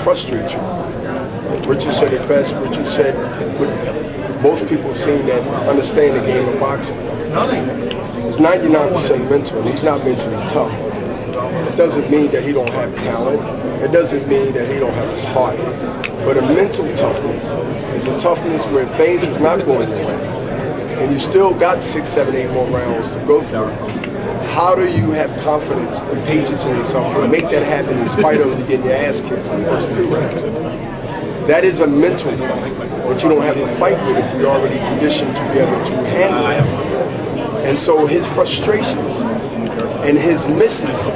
frustrate you. Richard said it best. Richard said what most people seen that understand the game of boxing. It's 99% mental, and he's not mentally tough. It doesn't mean that he don't have talent. It doesn't mean that he don't have heart. But a mental toughness is a toughness where things is not going your way, and you still got 6, 7, 8 more rounds to go through. How do you have confidence and patience in yourself to make that happen in spite of you getting your ass kicked for the first 3 rounds? That is a mental that you don't have to fight with if you're already conditioned to be able to handle it. And so his frustrations and his misses,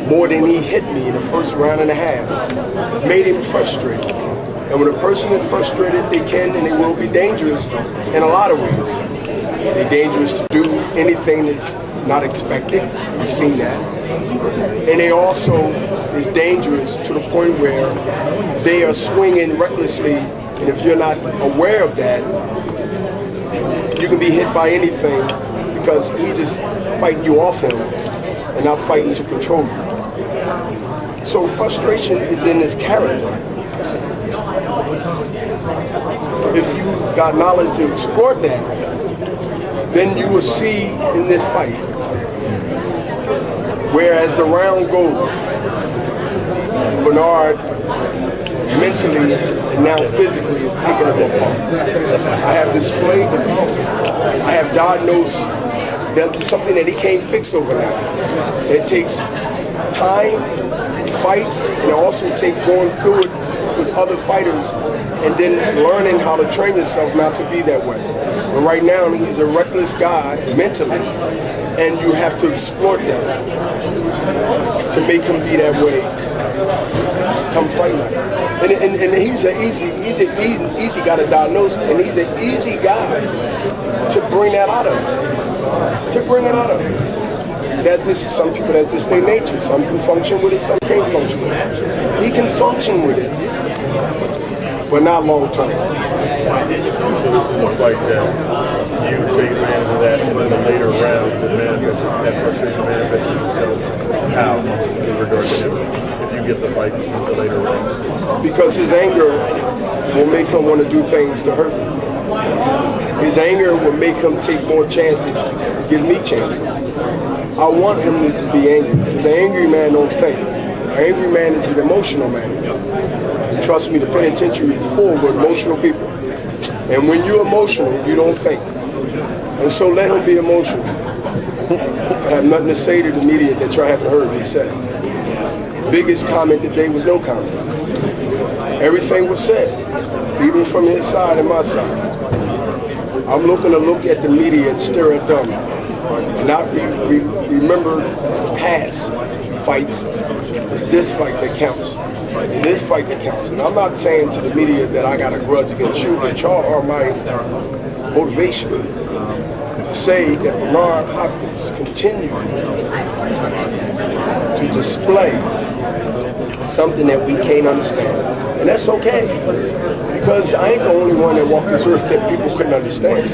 more than he hit me in the first round and a half, made him frustrated. And when a person is frustrated, they can and they will be dangerous in a lot of ways. They're dangerous to do anything that's not expected. We've seen that. And they also is dangerous to the point where they are swinging recklessly, and if you're not aware of that, you can be hit by anything because he just fighting you off him and not fighting to control you. So frustration is in his character. If you got knowledge to exploit that, then you will see in this fight, whereas the round goes, Bernard mentally and now physically is taking him apart. I have displayed that. I have diagnosed that something that he can't fix overnight. It takes time, fights, and also take going through it with other fighters and then learning how to train yourself not to be that way. But right now, he's a reckless guy mentally, and you have to exploit that to make him be that way. Come fight night. And he's an easy guy to diagnose, and he's an easy guy to bring that out of. That's just some people, that's just their nature. Some can function with it, some can't function with it. He can function with it, but not long term. So this is a fight that you take advantage of that in the later rounds and that frustration manifests itself. How in regard to him if you get the fight in the later rounds? Because his anger will make him want to do things to hurt me. His anger will make him take more chances, give me chances. I want him to be angry, because an angry man don't think. An angry man is an emotional man. And trust me, the penitentiary is full with emotional people. And when you're emotional, you don't think. And so let him be emotional. I have nothing to say to the media that y'all haven't heard me say. The biggest comment today was no comment. Everything was said, even from his side and my side. I'm looking to look at the media and stare at them and not remember past fights. It's this fight that counts. And this fight that counts. And I'm not saying to the media that I got a grudge against you, but y'all are my motivation to say that Bernard Hopkins continues to display something that we can't understand. And that's okay, because I ain't the only one that walked this earth that people couldn't understand.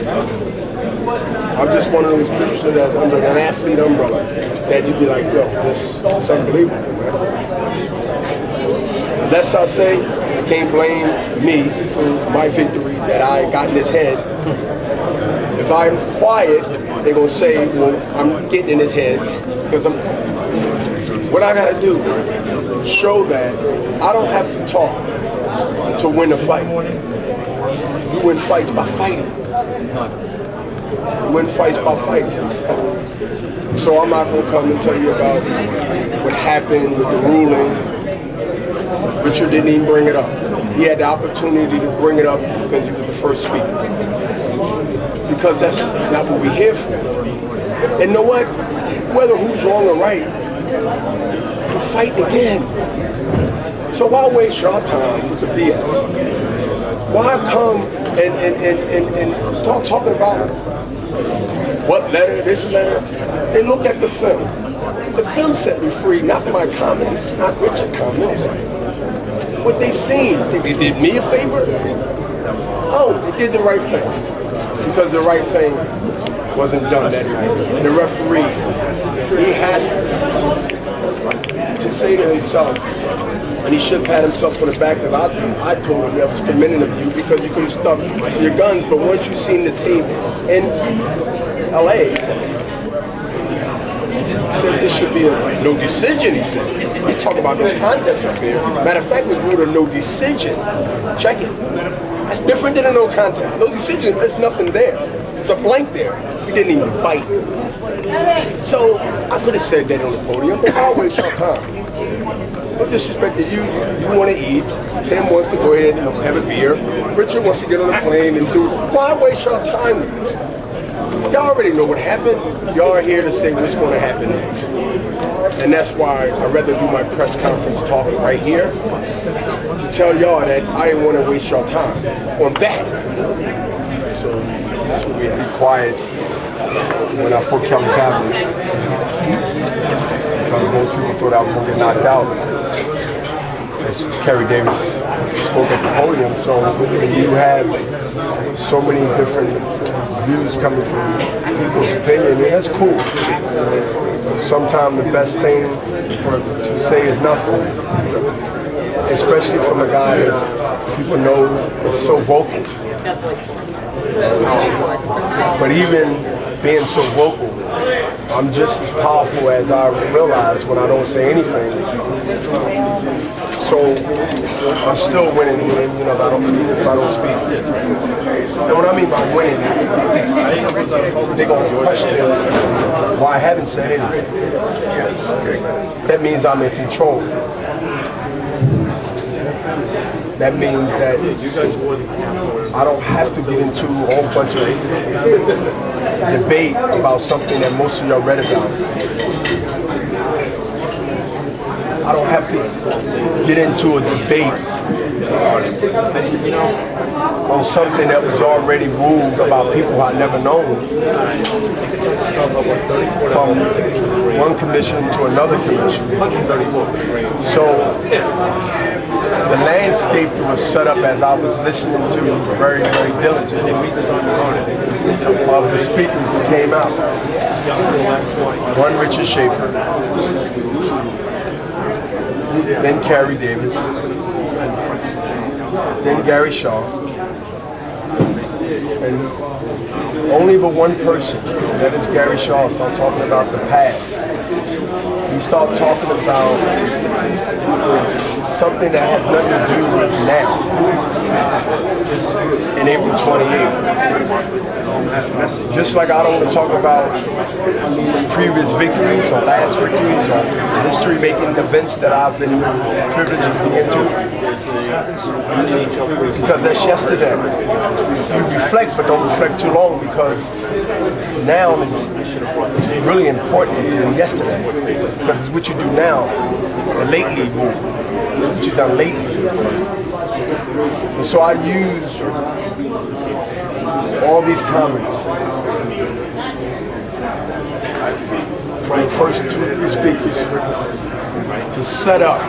I'm just one of those pictures that's under an athlete umbrella that you'd be like, yo, it's unbelievable, man. Unless I say, I can't blame me for my victory that I got in his head. If I'm quiet, they're gonna say, well, I'm getting in his head because I'm quiet. What I gotta do, show that I don't have to talk to win a fight. You win fights by fighting. You win fights by fighting. So I'm not gonna come and tell you about what happened with the ruling. Richard didn't even bring it up. He had the opportunity to bring it up because he was the first speaker. Because that's not what we're here for. And you know what? Whether who's wrong or right, we're fighting again. So why waste your time with the BS? Why come and start talking about what letter, this letter? They looked at the film. The film set me free, not my comments, not Richard's comments. What they seen, they did me a favor? Oh, they did the right thing. Because the right thing wasn't done that night. The referee, he has to say to himself, And he should pat himself on the back because I told him I was commending of you because you could have stuck to your guns. But once you seen the tape in LA, he said this should be a no decision, he said. He talking about no contest up here. Matter of fact, it's ruled a no decision. Check it. That's different than a no contest. No decision, there's nothing there. It's a blank there. We didn't even fight. So I could have said that on the podium, but I'll waste your time. No disrespect to you. You want to eat. Tim wants to go ahead and have a beer. Richard wants to get on a plane and do. Why waste your time with this stuff? Y'all already know what happened. Y'all are here to say what's going to happen next. And that's why I'd rather do my press conference talk right here to tell y'all that I didn't want to waste your time on that. So that's what we had to be quiet when I fought Kelly Cavalry. Because most people thought I was going to get knocked out. As Kerry Davis spoke at the podium, so when you have so many different views coming from people's opinion, and that's cool. Sometimes the best thing to say is nothing, especially from a guy that people know is so vocal. But even being so vocal, I'm just as powerful as I realize when I don't say anything. So I'm still winning, you know, if I don't speak. And what I mean by winning, they're going to question why I haven't said anything. That means I'm in control. That means that I don't have to get into a whole bunch of debate about something that most of y'all read about. I don't have to get into a debate on something that was already ruled about people I'd never known. From one commission to another commission. So the landscape that was set up as I was listening to very, very diligently of the speakers that came out. One, Richard Schaefer. Then Kerry Davis, then Gary Shaw, and only but one person, that is Gary Shaw, start talking about the past. You start talking about something that has nothing to do with now, in April 28th. Just like I don't want to talk about previous victories or last victories or history-making events that I've been privileged to be into. Because that's yesterday. You reflect, but don't reflect too long because now is really important than yesterday. Because it's what you do now, the lately move. It's what you've done lately. And so I use all these comments from the first 2 or 3 speakers to set up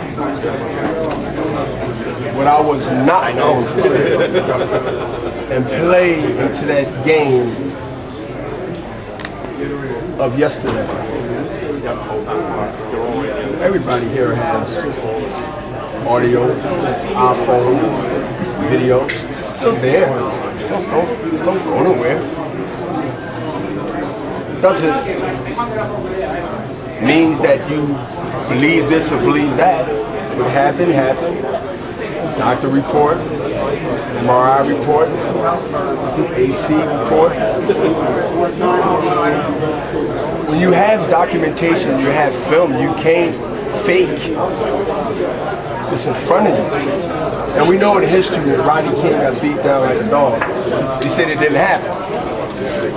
what I was not going to say and play into that game of yesterday. Everybody here has audio, iPhone, video. It's still there. Don't go nowhere. Doesn't means that you believe this or believe that. What happened, happened. Doctor report, MRI report, AC report. When you have documentation, you have film, you can't fake this in front of you. And we know in history that Rodney King got beat down like a dog. He said it didn't happen.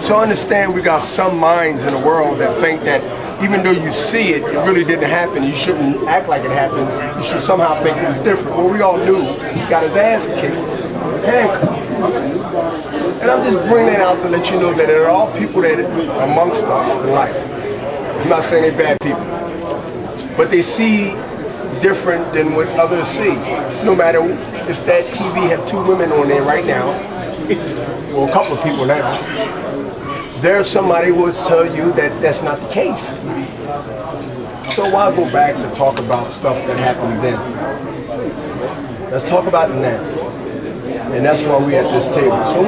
So understand we got some minds in the world that think that even though you see it, it really didn't happen. You shouldn't act like it happened. You should somehow think it was different. Well, we all knew he got his ass kicked, handcuffed. And I'm just bringing it out to let you know that there are all people that are amongst us in life. I'm not saying they're bad people, but they see different than what others see. No matter if that TV had 2 women on there right now, or a couple of people now, there's somebody who will tell you that that's not the case. So why go back to talk about stuff that happened then? Let's talk about it now. And that's why we're at this table. So it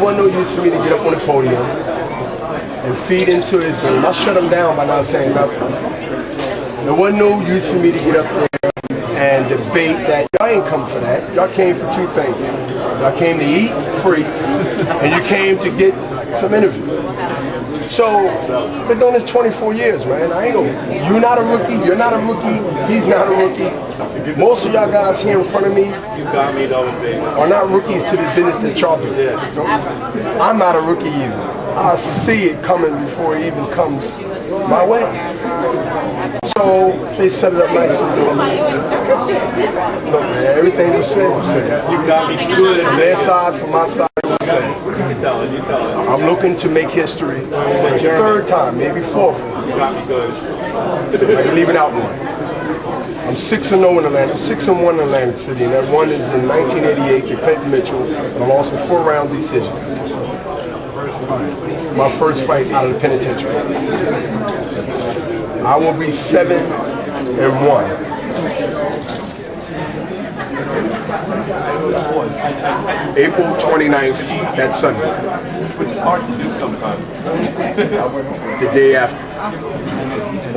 wasn't no use for me to get up on the podium and feed into his game. I shut him down by not saying nothing. There wasn't no use for me to get up there and debate that. Y'all ain't come for that. Y'all came for two things. Y'all came to eat free, and you came to get some interview. So, been doing this 24 years, man. I ain't you're not a rookie, you're not a rookie, he's not a rookie. Most of y'all guys here in front of me are not rookies to the business that y'all do. I'm not a rookie either. I see it coming before it even comes my way. So they set it up nicely. Look, man, everything was said was said. You got me good. From their side, from my side, it was said. You tell it. I'm looking to make history for the third time, maybe fourth. You got me good. I'm leaving out one. I'm 6-0 in Atlantic, 6-1 in Atlantic City, and that one is in 1988 to Clinton Mitchell, and I lost a 4-round decision. My first fight out of the penitentiary. I will be 7-1. April 29th, that Sunday. Which is hard to do sometimes. The day after,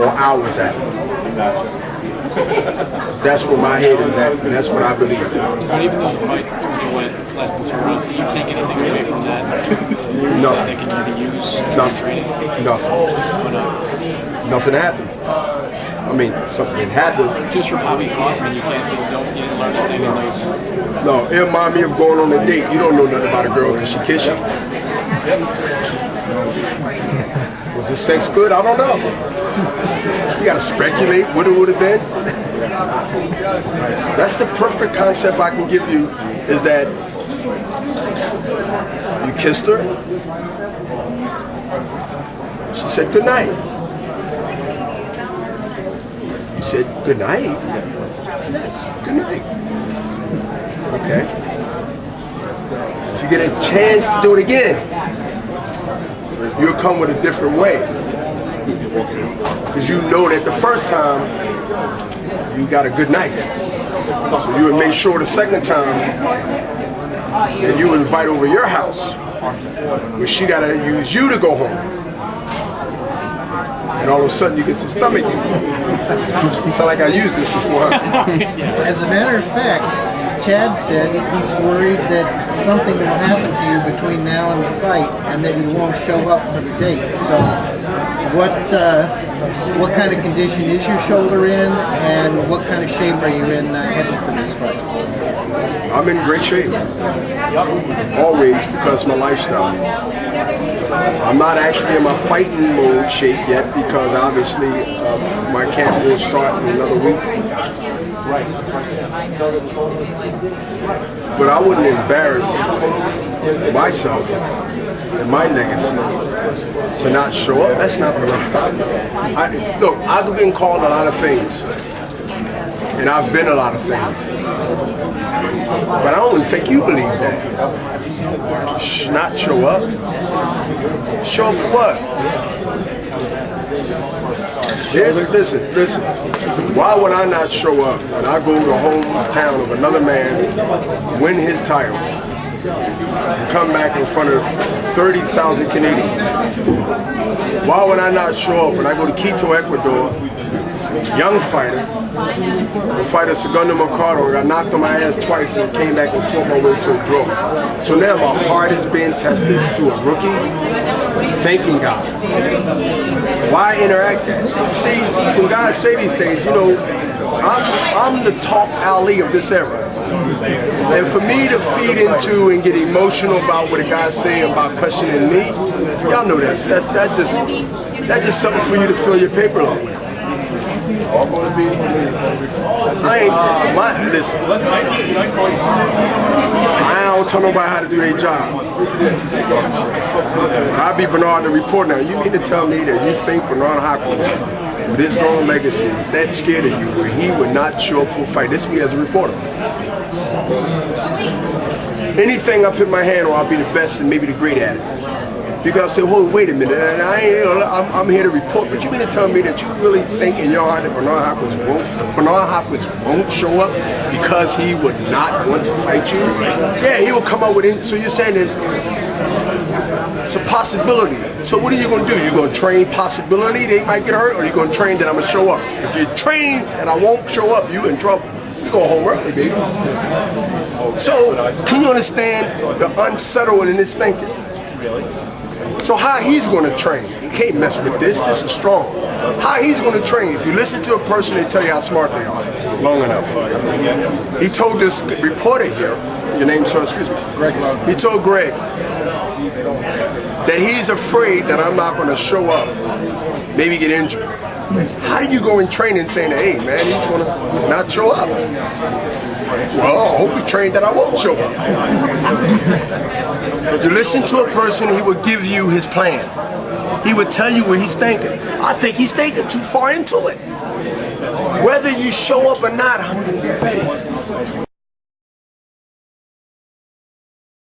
or hours after. That's where my head is at, and that's what I believe. But even though the fight went less than 2 rounds, can you take anything away from that? Nothing. That can you use in training? Nothing. Nothing happened. I mean, something happened. Just your Bobby Hoffman, you didn't learn anything in those. No, it reminds me of going on a date. You don't know nothing about a girl because she kiss you. Was the sex good? I don't know. You gotta speculate what it would have been. That's the perfect concept I can give you, is that you kissed her. She said good night. You said good night? Yes, good night. Okay. If you get a chance to do it again, you'll come with a different way. Because you know that the first time, you got a good night. So you would make sure the second time that you invite over your house, where she got to use you to go home. And all of a sudden you get some stomach ache. Sound like I used this before. As a matter of fact, Chad said he's worried that something will happen to you between now and the fight, and that you won't show up for the date. So, what kind of condition is your shoulder in, and what kind of shape are you in heading for this fight? I'm in great shape. Always, because of my lifestyle. I'm not actually in my fighting mode shape yet, because obviously my camp will start in another week. But I wouldn't embarrass myself and my legacy to not show up. That's not the right problem. Look, I've been called a lot of things, and I've been a lot of things. But I don't think you believe that. Not show up? Show up for what? Listen. Why would I not show up when I go to the hometown of another man, win his title, and come back in front of 30,000 Canadians? Why would I not show up when I go to Quito, Ecuador, young fighter, the fighter Segundo Mercado, got knocked on my ass twice and came back and fought my way to a draw. So now my heart is being tested through a rookie, thanking God. Why interact that? See, when guys say these things, you know, I'm the top Ali of this era. And for me to feed into and get emotional about what a guy's saying about questioning me, y'all know that's just something for you to fill your paper up with. Listen, I don't tell nobody how to do their job. I'll be Bernard the reporter now. You mean to tell me that you think Bernard Hopkins, with his long legacy, is that scared of you where he would not show up for a fight? This is me as a reporter. Anything I put my hand on, I'll be the best and maybe the great at it. You gotta say, "Oh, wait a minute, and I'm here to report." But you mean to tell me that you really think in your heart that Bernard Hopkins won't show up because he would not want to fight you? Yeah, he will come up with it. So you're saying that it's a possibility. So what are you gonna do? You're gonna train possibility they might get hurt, or you're gonna train that I'm gonna show up? If you train that I won't show up, you in trouble. You go home early, baby. So can you understand the unsettled in his thinking? So how he's going to train? You can't mess with this. This is strong. How he's going to train? If you listen to a person, they tell you how smart they are long enough. He told this reporter here, your name, sir, excuse me. Greg. He told Greg that he's afraid that I'm not going to show up, maybe get injured. How do you go in training saying, hey, man, he's going to not show up? Well, I hope he trained that I won't show up. You listen to a person, he would give you his plan. He would tell you what he's thinking. I think he's thinking too far into it. Whether you show up or not, I'm going to be ready.